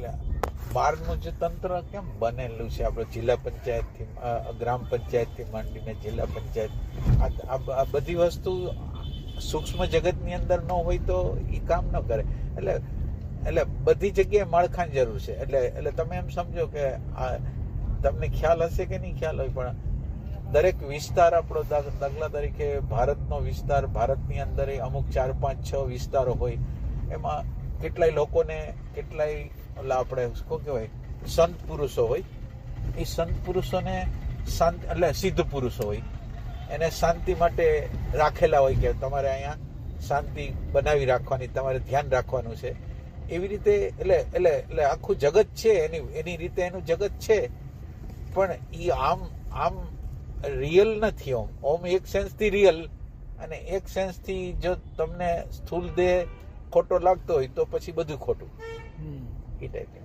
એટલે બહારનું જે તંત્ર કેમ બનેલું છે, આપણે જિલ્લા પંચાયતથી ગ્રામ પંચાયતથી માંડીને જિલ્લા પંચાયત, આ બધી વસ્તુ સૂક્ષ્મ જગતની અંદર ન હોય તો એ કામ ન કરે. એટલે બધી જગ્યાએ માળખાની જરૂર છે. એટલે તમે એમ સમજો કે તમને ખ્યાલ હશે કે નહીં ખ્યાલ હોય, પણ દરેક વિસ્તાર આપણો, દાખલા તરીકે ભારતનો વિસ્તાર, ભારતની અંદર અમુક 4, 5, 6 વિસ્તારો હોય, એમાં કેટલાય લોકોને, કેટલાય ઓલા આપણે શું કહેવાય સંત પુરુષો હોય. એ સંત પુરુષોને શાંતિ, એટલે સિદ્ધ પુરુષો હોય, એને શાંતિ માટે રાખેલા હોય કે તમારે અહીંયા શાંતિ બનાવી રાખવાની, તમારે ધ્યાન રાખવાનું છે. એવી રીતે એટલે આખું જગત છે, એની રીતે એનું જગત છે, પણ એ આમ રિયલ નથી. ઓમ એક સેન્સથી રિયલ, અને એક સેન્સથી જો તમને સ્થૂળ દેહ ખોટો લાગતો હોય તો પછી બધું ખોટું. એ ટાઈપની